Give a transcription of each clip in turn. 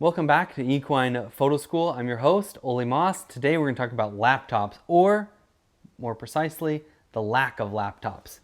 Welcome back to Equine Photo School. I'm your host, OLIE'S. Today we're going to talk about laptops, or more precisely, the lack of laptops.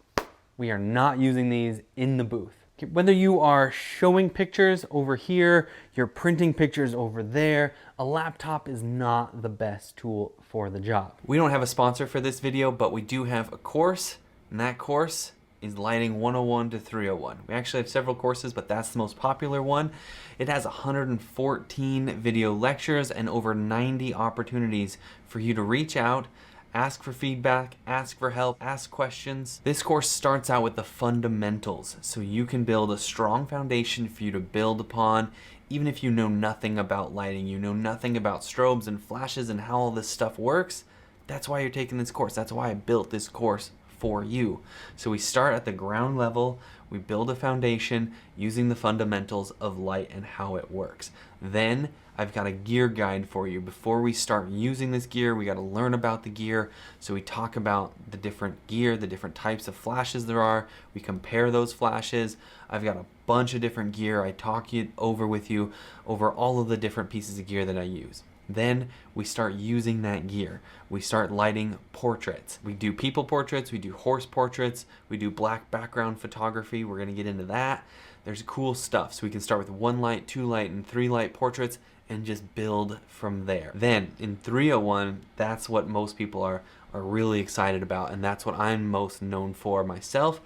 We are not using these in the booth. Whether you are showing pictures over here, you're printing pictures over there, a laptop is not the best tool for the job. We don't have a sponsor for this video, but we do have a course, and that course is Lighting 101 to 301. We actually have several courses, but that's the most popular one. It has 114 video lectures and over 90 opportunities for you to reach out, ask for feedback, ask for help, ask questions. This course starts out with the fundamentals, so you can build a strong foundation for you to build upon. Even if you know nothing about lighting, you know nothing about strobes and flashes and how all this stuff works, that's why you're taking this course. That's why I built this course for you. So we start at the ground level, we build a foundation using the fundamentals of light and how it works. Then I've got a gear guide for you. Before we start using this gear, we got to learn about the gear. So we talk about the different gear, the different types of flashes there are. We compare those flashes. I've got a bunch of different gear. I talk it over with you over all of the different pieces of gear that I use. Then we start using that gear. We start lighting portraits. We do people portraits, we do horse portraits, we do black background photography. We're going to get into that. There's cool stuff. So we can start with 1 light, 2 light, and 3 light portraits and just build from there. Then in 301, that's what most people are really excited about, and that's what I'm most known for myself,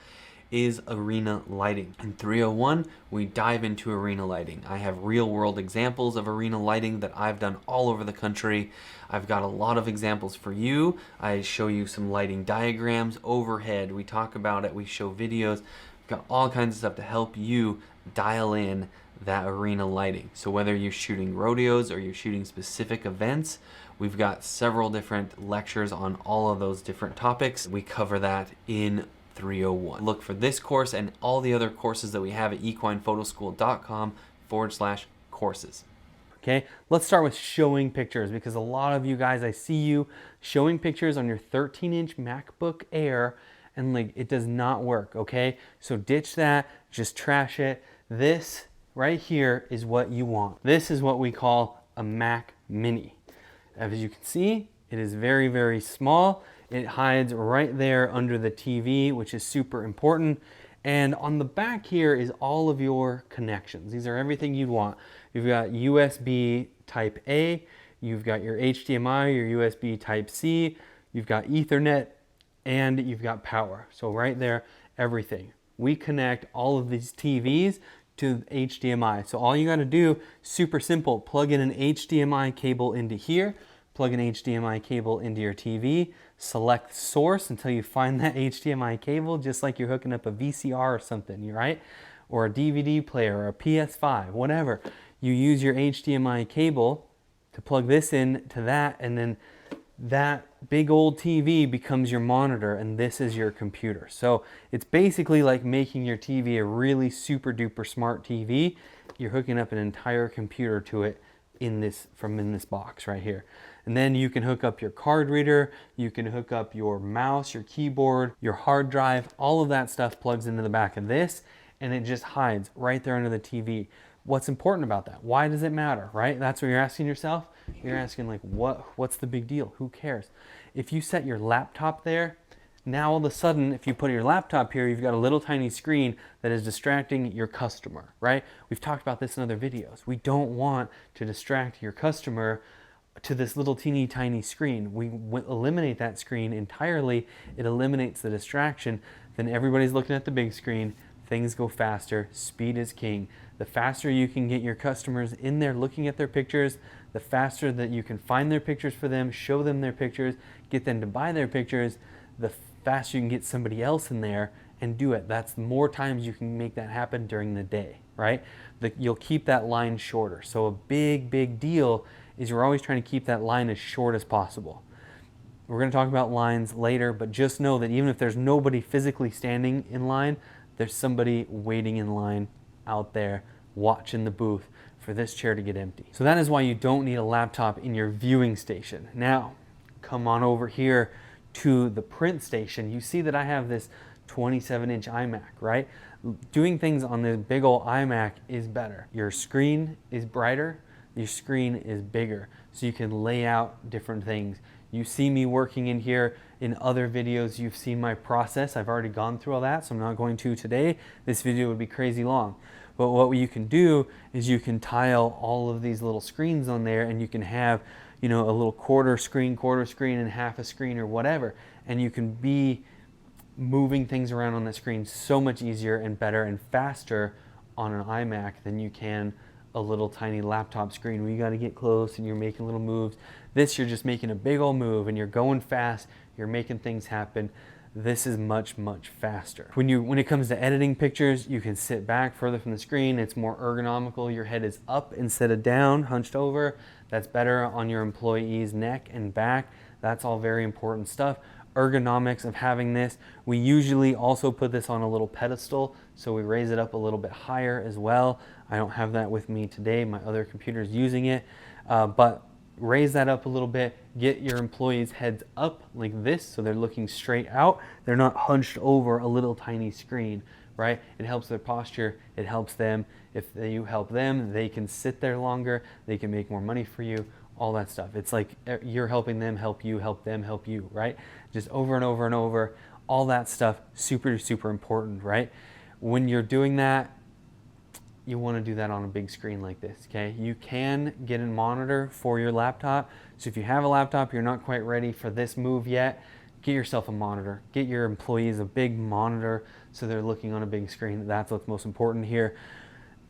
is arena lighting. In 301, we dive into arena lighting. I have real world examples of arena lighting that I've done all over the country. I've got a lot of examples for you. I show you some lighting diagrams overhead. We talk about it, we show videos. We've got all kinds of stuff to help you dial in that arena lighting. So whether you're shooting rodeos or you're shooting specific events, we've got several different lectures on all of those different topics. We cover that in 301. Look for this course and all the other courses that we have at equinephotoschool.com/courses. Okay, let's start with showing pictures, because a lot of you guys, I see you showing pictures on your 13-inch MacBook Air and like it does not work, okay? So ditch that, just trash it. This right here is what you want. This is what we call a Mac Mini. As you can see, it is very, very small. It hides right there under the TV, which is super important. And on the back here is all of your connections. These are everything you'd want. You've got USB Type A, you've got your HDMI, your USB Type C, you've got Ethernet, and you've got power. So right there, everything. We connect all of these TVs to HDMI. So all you gotta do, super simple, plug in an HDMI cable into here, plug an HDMI cable into your TV, select source until you find that HDMI cable, just like you're hooking up a VCR or something, right? Or a DVD player or a PS5, whatever. You use your HDMI cable to plug this in to that, and then that big old TV becomes your monitor, and this is your computer. So it's basically like making your TV a really super duper smart TV. You're hooking up an entire computer to it in this box right here. And then you can hook up your card reader, you can hook up your mouse, your keyboard, your hard drive, all of that stuff plugs into the back of this, and it just hides right there under the TV. What's important about that? Why does it matter, right? That's what you're asking yourself. You're asking like, what's the big deal? Who cares? If you set your laptop there, now all of a sudden, if you put your laptop here, you've got a little tiny screen that is distracting your customer, right? We've talked about this in other videos. We don't want to distract your customer to this little teeny tiny screen. We eliminate that screen entirely. It eliminates the distraction. Then everybody's looking at the big screen. Things go faster. Speed is king. The faster you can get your customers in there looking at their pictures, the faster that you can find their pictures for them, show them their pictures, get them to buy their pictures, the faster you can get somebody else in there and do it. That's more times you can make that happen during the day, right? You'll keep that line shorter. So a big deal is you're always trying to keep that line as short as possible. We're going to talk about lines later, but just know that even if there's nobody physically standing in line, there's somebody waiting in line out there watching the booth for this chair to get empty. So that is why you don't need a laptop in your viewing station. Now, come on over here to the print station. You see that I have this 27-inch iMac, right? Doing things on this big old iMac is better. Your screen is brighter, your screen is bigger, so you can lay out different things. You see me working in here. In other videos, you've seen my process. I've already gone through all that, so I'm not going to today. This video would be crazy long. But what you can do is you can tile all of these little screens on there, and you can have, you know, a little quarter screen, and half a screen or whatever. And you can be moving things around on the screen so much easier and better and faster on an iMac than you can a little tiny laptop screen where you got to get close and you're making little moves. This, you're just making a big old move and you're going fast, you're making things happen. This is much, much faster. When it comes to editing pictures, you can sit back further from the screen. It's more ergonomical. Your head is up instead of down, hunched over. That's better on your employee's neck and back. That's all very important stuff. Ergonomics of having this. We usually also put this on a little pedestal, so we raise it up a little bit higher as well. I don't have that with me today. My other computer is using it, but raise that up a little bit. Get your employees' heads up like this so they're looking straight out. They're not hunched over a little tiny screen, right? It helps their posture. It helps them. If you help them, they can sit there longer. They can make more money for you. All that stuff. It's like you're helping them help you, help them help you, right? Just over and over and over. All that stuff, super, super important, right? When you're doing that, you want to do that on a big screen like this, okay? You can get a monitor for your laptop. So if you have a laptop, you're not quite ready for this move yet, get yourself a monitor. Get your employees a big monitor so they're looking on a big screen. That's what's most important here.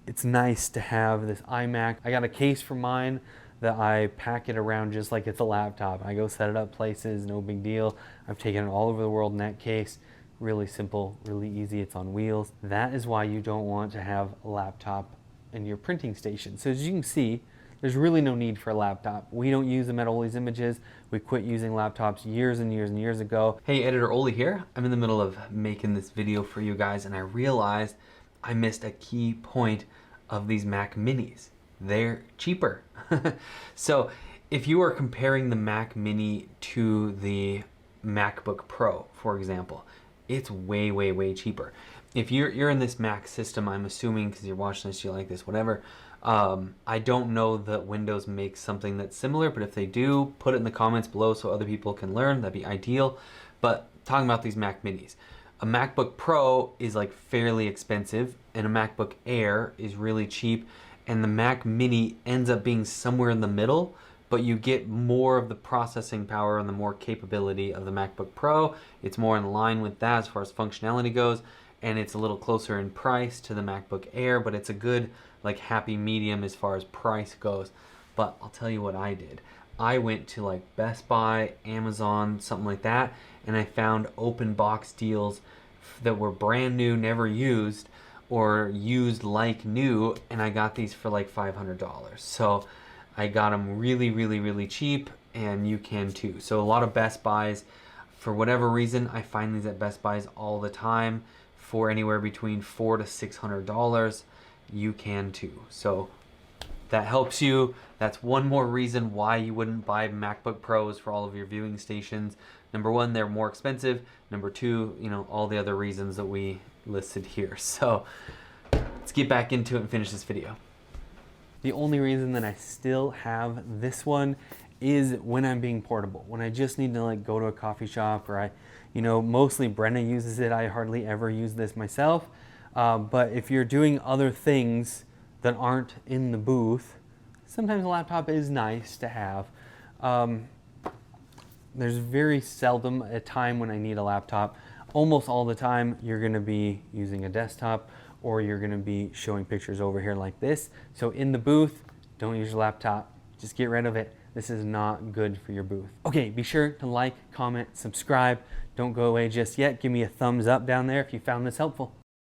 It's nice to have this iMac. I got a case for mine that I pack it around just like it's a laptop. I go set it up places, no big deal. I've taken it all over the world in that case. Really simple, really easy, it's on wheels. That is why you don't want to have a laptop in your printing station. So as you can see, there's really no need for a laptop. We don't use them at OLIE'S Images. We quit using laptops years and years and years ago. Hey, Editor Oli here. I'm in the middle of making this video for you guys and I realized I missed a key point of these Mac Minis. They're cheaper. So if you are comparing the Mac Mini to the MacBook Pro, for example, it's way, way, way cheaper. If you're in this Mac system, I'm assuming because you're watching this, you like this, whatever. I don't know that Windows makes something that's similar, but if they do, put it in the comments below so other people can learn. That'd be ideal. But talking about these Mac Minis, a MacBook Pro is like fairly expensive and a MacBook Air is really cheap. And the Mac Mini ends up being somewhere in the middle, but you get more of the processing power and the more capability of the MacBook Pro. It's more in line with that as far as functionality goes, and it's a little closer in price to the MacBook Air, but it's a good, like, happy medium as far as price goes. But I'll tell you what I did. I went to like Best Buy, Amazon, something like that, and I found open box deals that were brand new, never used, or used like new, and I got these for like $500. So I got them really, really, really cheap, and you can too. So a lot of Best Buys, for whatever reason, I find these at Best Buys all the time for anywhere between $400 to $600. You can too. So that helps you. That's one more reason why you wouldn't buy MacBook Pros for all of your viewing stations. Number one, they're more expensive. Number two, you know, all the other reasons that we listed here. So let's get back into it and finish this video. The only reason that I still have this one is when I'm being portable. When I just need to like go to a coffee shop, or mostly Brenna uses it. I hardly ever use this myself. But if you're doing other things that aren't in the booth, sometimes a laptop is nice to have. There's very seldom a time when I need a laptop. Almost all the time you're going to be using a desktop, or you're going to be showing pictures over here like this. So in the booth, don't use your laptop. Just get rid of it. This is not good for your booth. Okay, be sure to like, comment, subscribe. Don't go away just yet. Give me a thumbs up down there if you found this helpful.